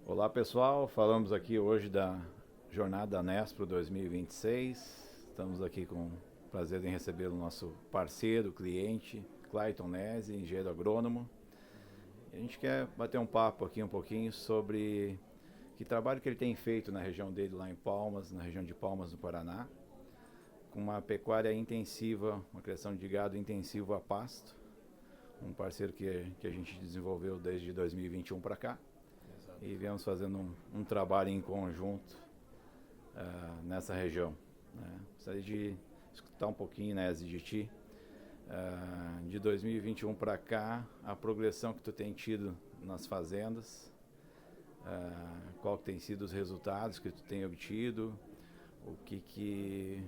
Olá pessoal, falamos aqui hoje da Jornada Nespro 2026. Estamos aqui com o prazer em receber o nosso parceiro, cliente, Clayton Nese, engenheiro agrônomo. A gente quer bater um papo aqui um pouquinho sobre que trabalho que ele tem feito na região dele lá em Palmas, na região de Palmas, no Paraná, com uma pecuária intensiva, uma criação de gado intensivo a pasto, um parceiro que a gente desenvolveu desde 2021 para cá. Exato. E viemos fazendo um trabalho em conjunto nessa região. Né? Gostaria de escutar um pouquinho, né, de ti, de 2021 para cá, a progressão que tu tem tido nas fazendas, qual que tem sido os resultados que tu tem obtido, o que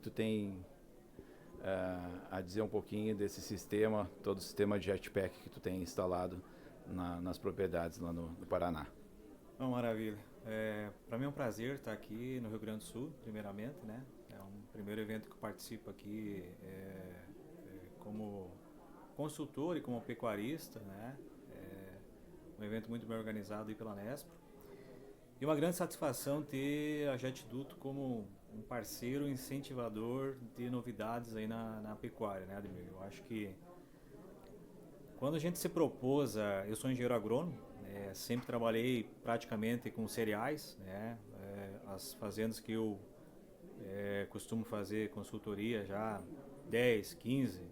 tu tem a dizer um pouquinho desse sistema, todo o sistema de jetpack que tu tem instalado nas propriedades lá no Paraná. Bom, maravilha. Para mim é um prazer estar aqui no Rio Grande do Sul, primeiramente, né? É um primeiro evento que eu participo aqui como consultor e como pecuarista, né? Um evento muito bem organizado aí pela Nespro. E uma grande satisfação ter a JetDuto como um parceiro incentivador de novidades aí na pecuária, né, Ademir? Eu acho que quando a gente se propôs, eu sou engenheiro agrônomo, sempre trabalhei praticamente com cereais, né? As fazendas que eu costumo fazer consultoria já há 10, 15,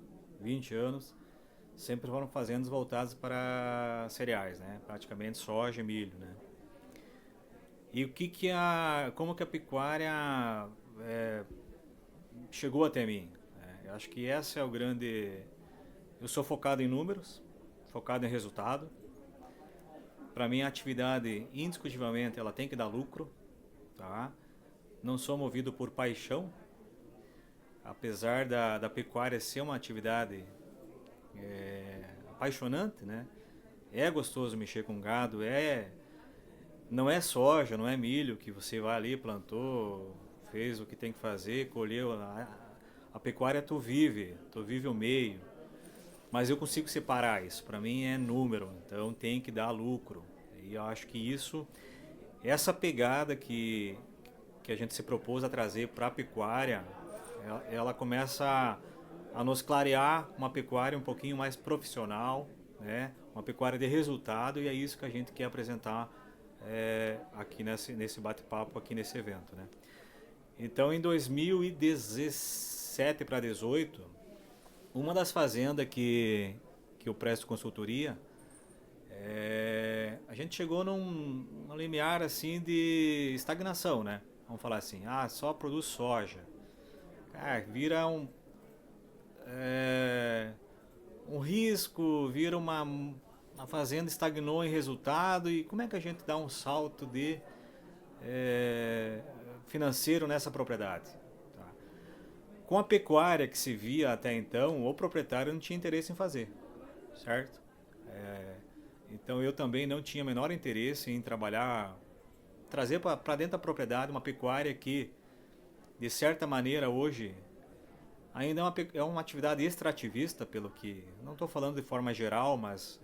20 anos, sempre foram fazendas voltadas para cereais, né? Praticamente soja e milho, né? E como que a pecuária chegou até mim? Eu acho que essa é o grande. Eu sou focado em números, focado em resultado. Para mim a atividade, indiscutivelmente, ela tem que dar lucro, tá? Não sou movido por paixão, apesar da pecuária ser uma atividade apaixonante, né? É gostoso mexer com gado, não é soja, não é milho que você vai ali, plantou, fez o que tem que fazer, colheu. A pecuária tu vive o meio. Mas eu consigo separar isso. Para mim é número, então tem que dar lucro. E eu acho que essa pegada que a gente se propôs a trazer para a pecuária, ela começa a nos clarear uma pecuária um pouquinho mais profissional, né? Uma pecuária de resultado, e é isso que a gente quer apresentar aqui nesse bate-papo, aqui nesse evento, né? Então, em 2017 para 2018, uma das fazendas que eu presto consultoria, a gente chegou num limiar assim de estagnação, né? Vamos falar assim, só produz soja. Vira um risco, vira uma fazenda estagnou em resultado, e como é que a gente dá um salto de financeiro nessa propriedade? Tá? Com a pecuária que se via até então, o proprietário não tinha interesse em fazer, certo? Então eu também não tinha menor interesse em trabalhar, trazer para dentro da propriedade uma pecuária que, de certa maneira, hoje ainda é uma atividade extrativista, pelo que não estou falando de forma geral, mas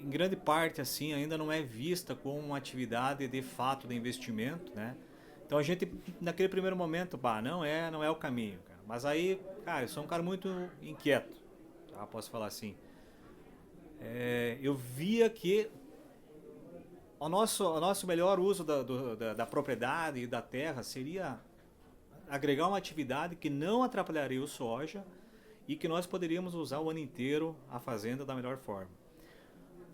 em grande parte assim ainda não é vista como uma atividade de fato de investimento, né? Então a gente naquele primeiro momento, não é o caminho, cara. Mas aí, cara, eu sou um cara muito inquieto, tá? Posso falar assim. Eu via que o nosso melhor uso da propriedade e da terra seria agregar uma atividade que não atrapalharia o soja e que nós poderíamos usar o ano inteiro a fazenda da melhor forma.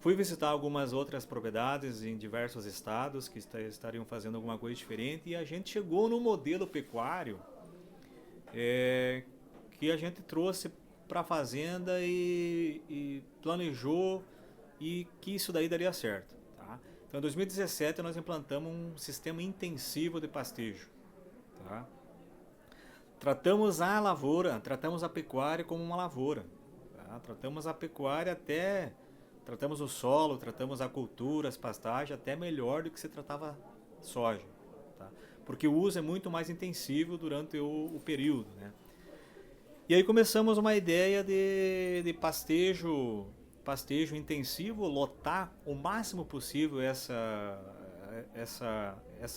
Fui visitar algumas outras propriedades em diversos estados que estariam fazendo alguma coisa diferente, e a gente chegou no modelo pecuário que a gente trouxe para a fazenda e planejou, e que isso daí daria certo. Tá? Então, em 2017 nós implantamos um sistema intensivo de pastejo. Tá? Tratamos a lavoura, tratamos a pecuária como uma lavoura. Tá? Tratamos o solo, tratamos a cultura, as pastagens, até melhor do que se tratava soja. Tá? Porque o uso é muito mais intensivo durante o período. Né? E aí começamos uma ideia de pastejo pastejo intensivo, lotar o máximo possível essa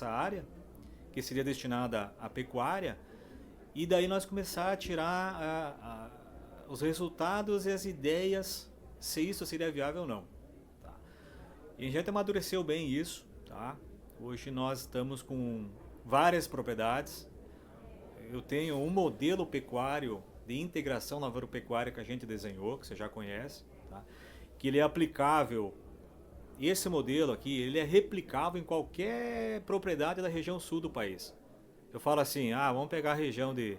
área que seria destinada à pecuária, e daí nós começar a tirar os resultados e as ideias, se isso seria viável ou não. Tá? E a gente amadureceu bem isso. Tá? Hoje nós estamos com várias propriedades. Eu tenho um modelo pecuário de integração lavoura-pecuária que a gente desenhou, que você já conhece, tá? Que ele é aplicável. Esse modelo aqui, ele é replicável em qualquer propriedade da região sul do país. Eu falo assim, vamos pegar a região de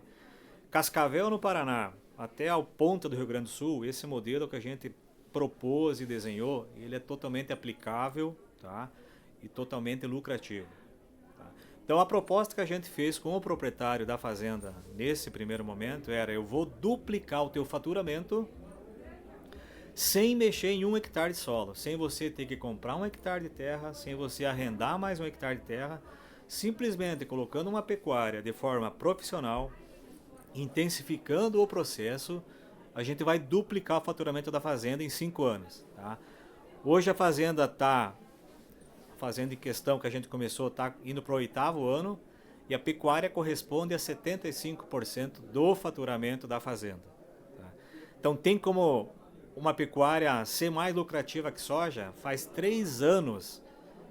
Cascavel, no Paraná, até a ponta do Rio Grande do Sul. Esse modelo que a gente propôs e desenhou, ele é totalmente aplicável, tá? E totalmente lucrativo. Tá? Então a proposta que a gente fez com o proprietário da fazenda nesse primeiro momento era: eu vou duplicar o teu faturamento sem mexer em 1 hectare de solo, sem você ter que comprar 1 hectare de terra, sem você arrendar mais 1 hectare de terra, simplesmente colocando uma pecuária de forma profissional, intensificando o processo, a gente vai duplicar o faturamento da fazenda em 5 anos. Tá? Hoje a fazenda em questão que a gente começou está indo para o 8º ano, e a pecuária corresponde a 75% do faturamento da fazenda. Tá? Então tem como uma pecuária ser mais lucrativa que soja? Faz 3 anos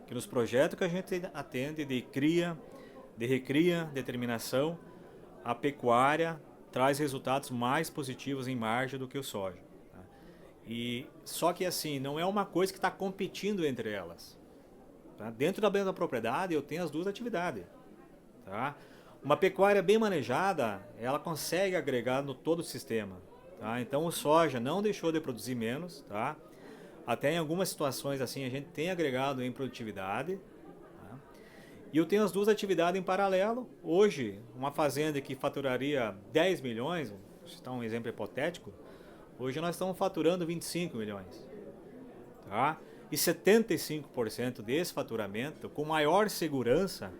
que nos projetos que a gente atende de cria, de recria, de terminação, a pecuária traz resultados mais positivos em margem do que o soja. Tá? E só que assim, não é uma coisa que está competindo entre elas. Tá? Dentro da mesma propriedade eu tenho as duas atividades. Tá? Uma pecuária bem manejada, ela consegue agregar no todo o sistema. Tá? Então o soja não deixou de produzir menos, tá? Até em algumas situações assim a gente tem agregado em produtividade. Tá? E eu tenho as duas atividades em paralelo. Hoje, uma fazenda que faturaria 10 milhões, vou citar um exemplo hipotético, hoje nós estamos faturando 25 milhões. Tá? E 75% desse faturamento, com maior segurança,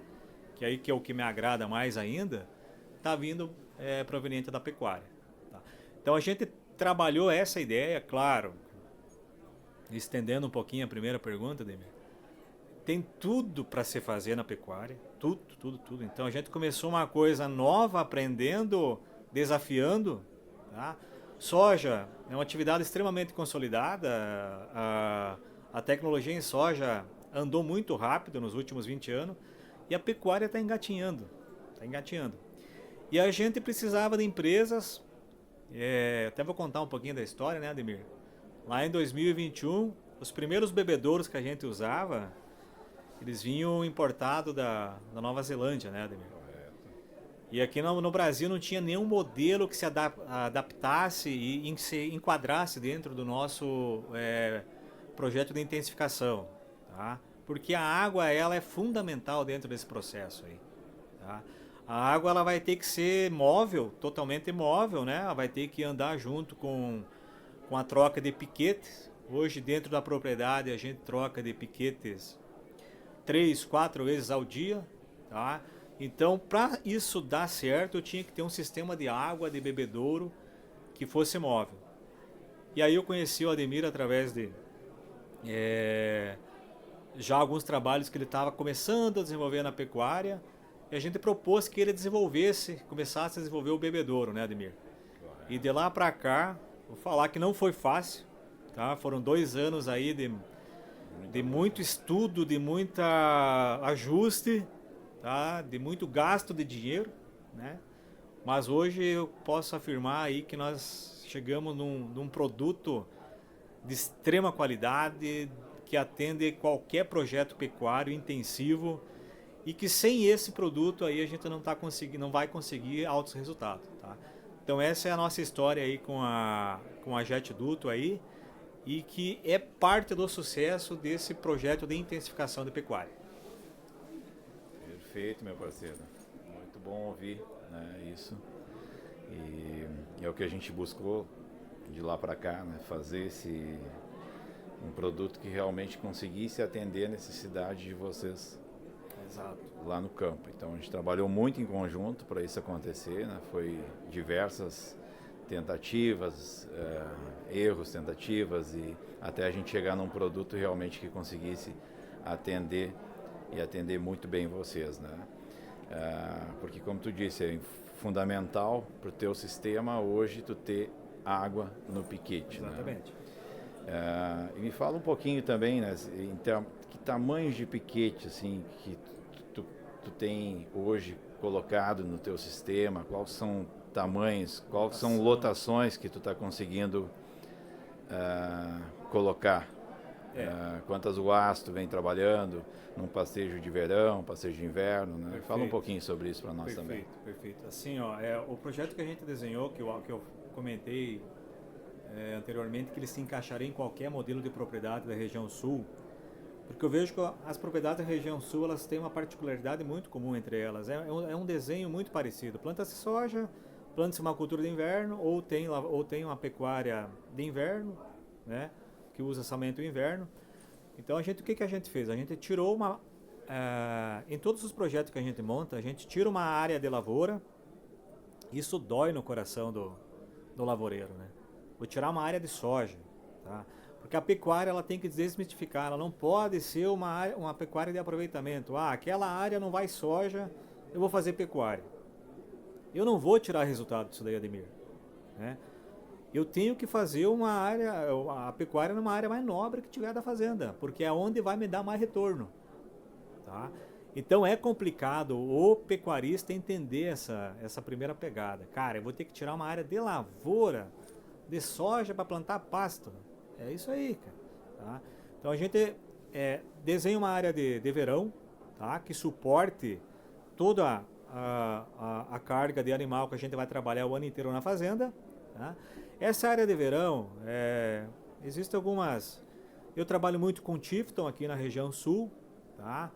que é o que me agrada mais ainda, está vindo proveniente da pecuária. Tá? Então a gente trabalhou essa ideia, claro, estendendo um pouquinho a primeira pergunta, Demir. Tem tudo para se fazer na pecuária, tudo. Então a gente começou uma coisa nova, aprendendo, desafiando. Tá? Soja é uma atividade extremamente consolidada, a tecnologia em soja andou muito rápido nos últimos 20 anos, e a pecuária está engatinhando. E a gente precisava de empresas, até vou contar um pouquinho da história, né, Ademir? Lá em 2021, os primeiros bebedouros que a gente usava, eles vinham importados da Nova Zelândia, né, Ademir? E aqui no Brasil não tinha nenhum modelo que se adaptasse e se enquadrasse dentro do nosso projeto de intensificação, tá? Porque a água, ela é fundamental dentro desse processo aí, tá? A água, ela vai ter que ser móvel, totalmente móvel, né? Ela vai ter que andar junto com a troca de piquetes. Hoje, dentro da propriedade, a gente troca de piquetes 3, 4 vezes ao dia, tá? Então, para isso dar certo, eu tinha que ter um sistema de água de bebedouro que fosse móvel. E aí eu conheci o Ademir através de já alguns trabalhos que ele estava começando a desenvolver na pecuária, e a gente propôs que ele começasse a desenvolver o bebedouro, né, Ademir? E de lá para cá, vou falar que não foi fácil, tá? Foram 2 anos aí de muito estudo, de muito ajuste, tá? De muito gasto de dinheiro, né? Mas hoje eu posso afirmar aí que nós chegamos num produto de extrema qualidade, que atende qualquer projeto pecuário intensivo, e que sem esse produto aí a gente não vai conseguir altos resultados, tá? Então essa é a nossa história aí com a Jet Duto aí, e que é parte do sucesso desse projeto de intensificação de pecuária. Perfeito, meu parceiro. Muito bom ouvir, né, isso. E é o que a gente buscou de lá para cá, né, fazer um produto que realmente conseguisse atender a necessidade de vocês. Exato. Lá no campo. Então a gente trabalhou muito em conjunto para isso acontecer, né? Foi diversas tentativas, erros, tentativas, e até a gente chegar num produto realmente que conseguisse atender e atender muito bem vocês, né? Porque, como tu disse, é fundamental para o teu sistema hoje tu ter água no piquete. Exatamente. Né? E me fala um pouquinho também, né, que tamanhos de piquete assim, que tu tem hoje colocado no teu sistema, quais são tamanhos, quais são lotações que tu está conseguindo colocar? Quantas UAS tu vem trabalhando num pastejo de verão, pastejo de inverno, né? Fala um pouquinho sobre isso para nós também. Perfeito. Assim, ó, o projeto que a gente desenhou, que eu comentei anteriormente, que ele se encaixaria em qualquer modelo de propriedade da região sul, porque eu vejo que as propriedades da região sul, elas têm uma particularidade muito comum entre elas. É um desenho muito parecido. Planta-se soja, planta-se uma cultura de inverno, ou tem uma pecuária de inverno, né, que usa somente o inverno. Então, o que a gente fez? A gente tirou em todos os projetos que a gente monta, a gente tira uma área de lavoura. Isso dói no coração do lavoureiro, né? Vou tirar uma área de soja, tá? Porque a pecuária, ela tem que desmistificar, ela não pode ser uma pecuária de aproveitamento. Aquela área não vai soja, eu vou fazer pecuária. Eu não vou tirar resultado disso daí, Ademir, né? Eu tenho que fazer a pecuária numa área mais nobre que tiver da fazenda, porque é onde vai me dar mais retorno, tá? Então é complicado o pecuarista entender essa primeira pegada. Cara, eu vou ter que tirar uma área de lavoura, de soja para plantar pasto. É isso aí, cara. Tá? Então a gente desenha uma área de verão, tá? Que suporte toda a carga de animal que a gente vai trabalhar o ano inteiro na fazenda. Tá? Essa área de verão, existem algumas... Eu trabalho muito com Tifton aqui na região sul. Tá?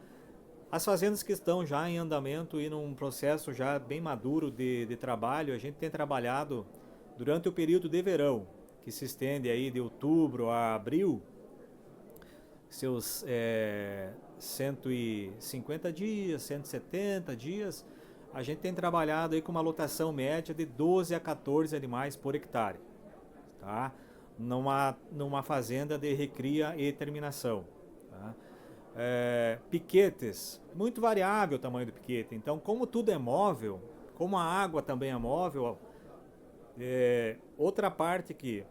As fazendas que estão já em andamento e num processo já bem maduro de trabalho, a gente tem trabalhado durante o período de verão, que se estende aí de outubro a abril, seus 150 dias, 170 dias, a gente tem trabalhado aí com uma lotação média de 12 a 14 animais por hectare, tá? Numa fazenda de recria e terminação. Tá? Piquetes, muito variável o tamanho do piquete, então como tudo é móvel, como a água também é móvel, outra parte que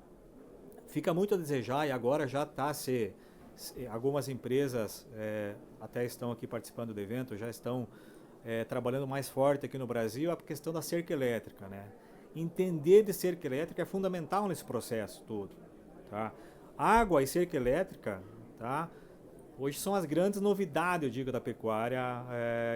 fica muito a desejar, e agora já está algumas empresas até estão aqui participando do evento, já estão trabalhando mais forte aqui no Brasil, a questão da cerca elétrica, né? Entender de cerca elétrica é fundamental nesse processo todo, tá? Água e cerca elétrica, tá? Hoje são as grandes novidades, eu digo, da pecuária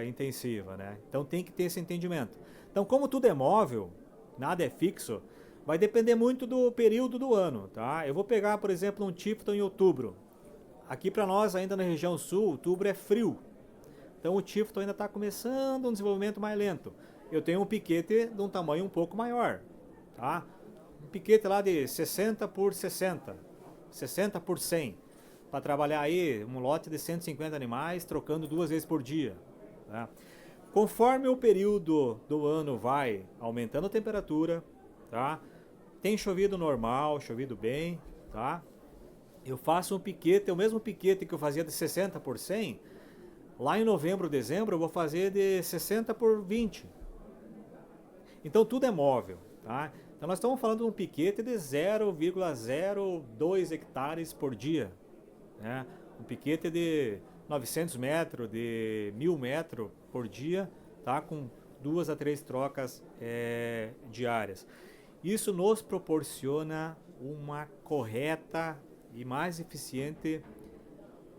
intensiva, né? Então tem que ter esse entendimento. Então, como tudo é móvel, nada é fixo, vai depender muito do período do ano, tá? Eu vou pegar, por exemplo, um Tifton em outubro. Aqui para nós, ainda na região sul, outubro é frio. Então o Tifton ainda está começando um desenvolvimento mais lento. Eu tenho um piquete de um tamanho um pouco maior, tá? Um piquete lá de 60 por 60, 60 por 100, para trabalhar aí um lote de 150 animais, trocando 2 vezes por dia, tá? Conforme o período do ano vai aumentando a temperatura, tá? Tem chovido normal, chovido bem, tá? Eu faço um piquete, o mesmo piquete que eu fazia de 60 por 100, lá em novembro, dezembro, eu vou fazer de 60 por 20. Então tudo é móvel, tá? Então nós estamos falando de um piquete de 0,02 hectares por dia, né? Um piquete de 900 metros, de 1000 metros por dia, tá? Com 2 a 3 trocas diárias. Isso nos proporciona uma correta e mais eficiente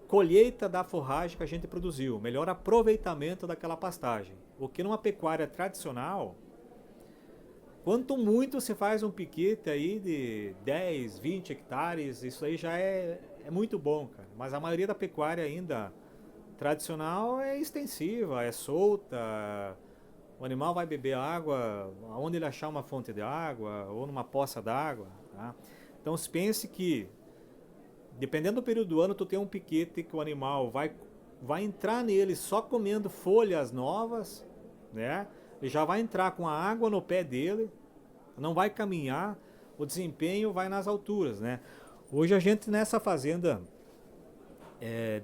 colheita da forragem que a gente produziu, melhor aproveitamento daquela pastagem. O que numa pecuária tradicional, quanto muito você faz um piquete aí de 10, 20 hectares, isso aí já é muito bom, cara. Mas a maioria da pecuária ainda tradicional é extensiva, é solta, o animal vai beber água onde ele achar uma fonte de água ou numa poça d'água, tá? Então se pense que dependendo do período do ano, tu tem um piquete que o animal vai entrar nele só comendo folhas novas, né? Ele já vai entrar com a água no pé dele, não vai caminhar, o desempenho vai nas alturas, né? Hoje a gente nessa fazenda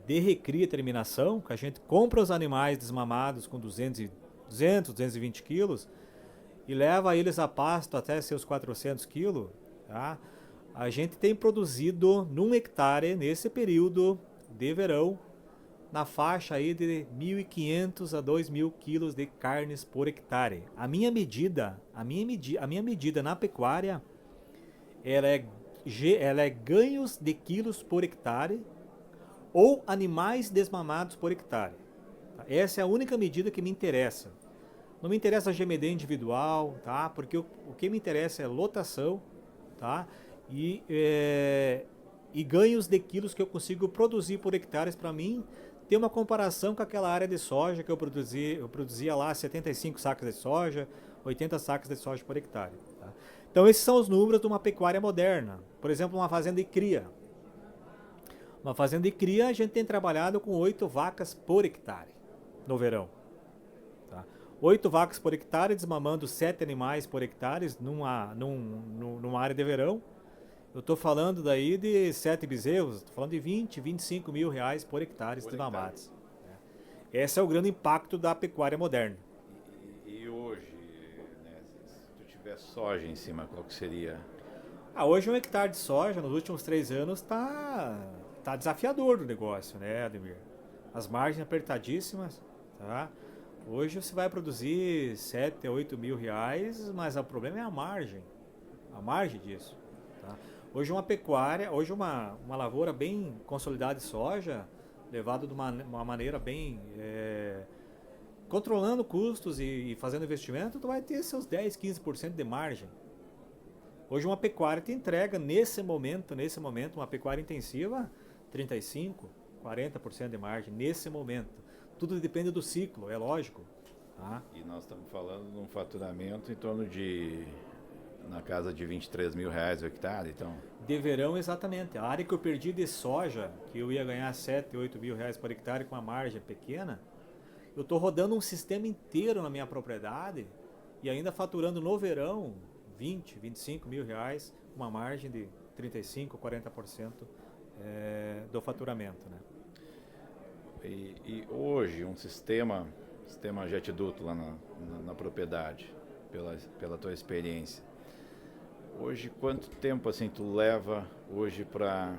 de recria e terminação, que a gente compra os animais desmamados com 220 quilos e leva eles a pasto até seus 400 quilos, tá? A gente tem produzido num hectare, nesse período de verão, na faixa aí de 1.500 a 2.000 quilos de carnes por hectare. A minha medida na pecuária, ela é ganhos de quilos por hectare ou animais desmamados por hectare. Essa é a única medida que me interessa. Não me interessa a GMD individual, tá? Porque o que me interessa é lotação, tá? E ganhos de quilos que eu consigo produzir por hectares para mim ter uma comparação com aquela área de soja que eu produzia lá 75 sacas de soja, 80 sacas de soja por hectare. Tá? Então esses são os números de uma pecuária moderna. Por exemplo, uma fazenda de cria. Uma fazenda de cria a gente tem trabalhado com 8 vacas por hectare no verão. Tá? 8 vacas por hectare, desmamando 7 animais por hectare numa área de verão. Eu estou falando daí de 7 bezerros, estou falando de 20, 25 mil reais por hectare desmamados. Esse é o grande impacto da pecuária moderna. E hoje, né, se tu tiver soja em cima, qual que seria? Hoje um hectare de soja nos últimos 3 anos tá desafiador do negócio, né, Ademir? As margens apertadíssimas, tá? Hoje você vai produzir 7 a 8 mil reais, mas o problema é a margem disso. Tá? Hoje uma pecuária, uma lavoura bem consolidada de soja, levado de uma maneira bem controlando custos e fazendo investimento, tu vai ter seus 10, 15% de margem. Hoje uma pecuária te entrega nesse momento, uma pecuária intensiva, 35, 40% de margem nesse momento. Tudo depende do ciclo, é lógico. Tá? E nós estamos falando de um faturamento em torno na casa de 23 mil reais o hectare, então? De verão, exatamente. A área que eu perdi de soja, que eu ia ganhar 7, 8 mil reais por hectare com uma margem pequena, eu estou rodando um sistema inteiro na minha propriedade e ainda faturando no verão 20, 25 mil reais, uma margem de 35, 40% do faturamento. Né? E hoje um sistema jet duto lá na propriedade, pela tua experiência, hoje quanto tempo assim tu leva hoje para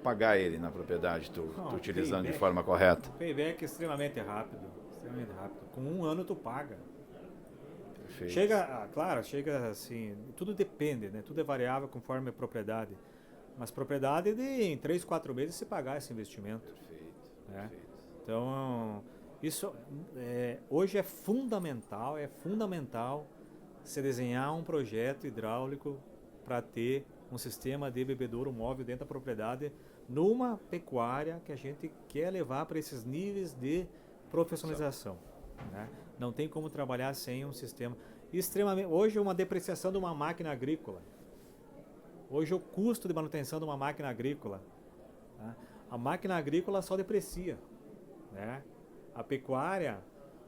pagar ele na propriedade, tu utilizando de forma correta? O payback é extremamente rápido. Com 1 ano tu paga. Perfeito. Chega assim, tudo depende, né? Tudo é variável conforme a propriedade. Mas propriedade em 3, 4 meses se pagar esse investimento. Perfeito. Né? Perfeito. Então, isso hoje é fundamental se desenhar um projeto hidráulico para ter um sistema de bebedouro móvel dentro da propriedade numa pecuária que a gente quer levar para esses níveis de profissionalização. Né? Não tem como trabalhar sem um sistema extremamente... Hoje uma depreciação de uma máquina agrícola. Hoje o custo de manutenção de uma máquina agrícola. Tá? A máquina agrícola só deprecia. Né? A pecuária,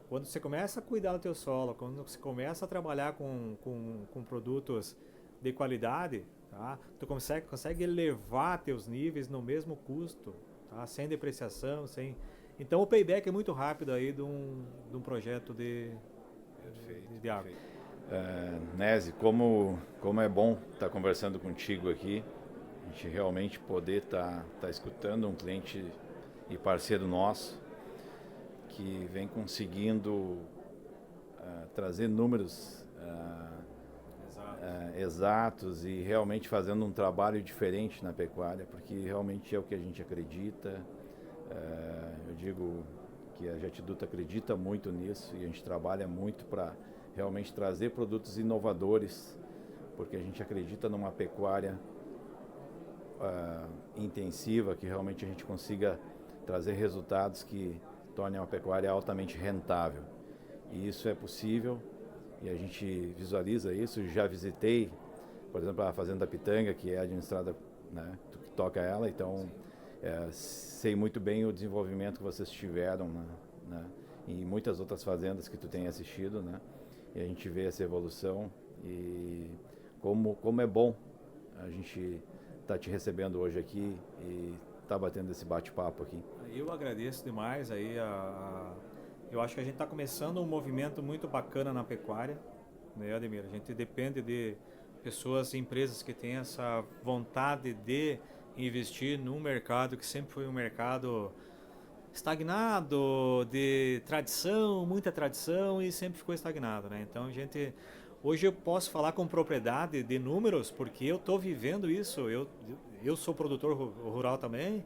quando você começa a cuidar do teu solo, quando você começa a trabalhar com produtos de qualidade, tá? Tu consegue elevar teus níveis no mesmo custo, tá? Sem depreciação, Então o payback é muito rápido aí de um projeto de água. Nézio, como é bom estar conversando contigo aqui, a gente realmente poder estar escutando um cliente e parceiro nosso que vem conseguindo trazer números exatos e realmente fazendo um trabalho diferente na pecuária, porque realmente é o que a gente acredita. Eu digo que a Jet Duto acredita muito nisso e a gente trabalha muito para realmente trazer produtos inovadores, porque a gente acredita numa pecuária intensiva, que realmente a gente consiga trazer resultados que tornem uma pecuária altamente rentável. E isso é possível e a gente visualiza isso. Já visitei, por exemplo, a Fazenda Pitanga, que é administrada, né, que toca ela, então sei muito bem o desenvolvimento que vocês tiveram, né, e muitas outras fazendas que tu tem assistido, né, e a gente vê essa evolução E como é bom a gente estar te recebendo hoje aqui e estar batendo esse bate-papo aqui. Eu agradeço demais aí eu acho que a gente está começando um movimento muito bacana na pecuária, né, Ademir? A gente depende de pessoas, empresas que têm essa vontade de investir num mercado que sempre foi um mercado estagnado, de tradição, muita tradição e sempre ficou estagnado, né? Então hoje eu posso falar com propriedade de números porque eu estou vivendo isso. Eu sou produtor rural também,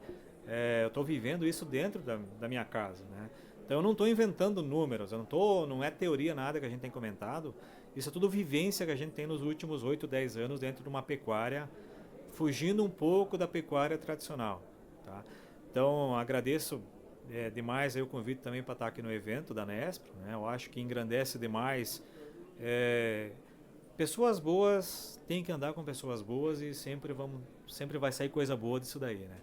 eu estou vivendo isso dentro da minha casa, né? Então eu não estou inventando números, não é teoria nada que a gente tem comentado. Isso é tudo vivência que a gente tem nos últimos 8, 10 anos dentro de uma pecuária, fugindo um pouco da pecuária tradicional, tá? Então agradeço demais aí o convite também para estar aqui no evento da Nespro, né? Eu acho que engrandece demais. Pessoas boas, tem que andar com pessoas boas e sempre vai sair coisa boa disso daí, né?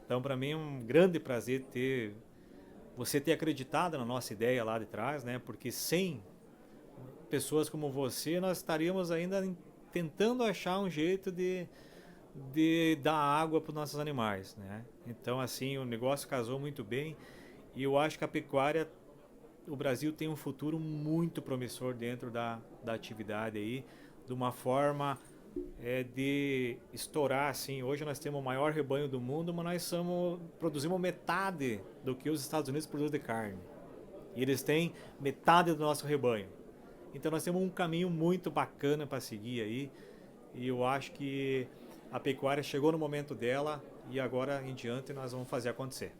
Então para mim é um grande prazer você ter acreditado na nossa ideia lá de trás, né? Porque sem pessoas como você, nós estaríamos ainda tentando achar um jeito de dar água para os nossos animais, né? Então, assim, o negócio casou muito bem e eu acho que a pecuária, o Brasil tem um futuro muito promissor dentro da atividade aí, de uma forma de estourar, assim. Hoje nós temos o maior rebanho do mundo, mas nós produzimos metade do que os Estados Unidos produzem de carne. E eles têm metade do nosso rebanho. Então nós temos um caminho muito bacana para seguir aí. E eu acho que a pecuária chegou no momento dela e agora em diante nós vamos fazer acontecer.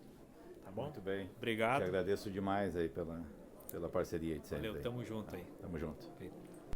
Tá bom? Muito bem. Obrigado. Te agradeço demais aí pela parceria de sempre. Valeu, tamo junto aí. Tamo junto.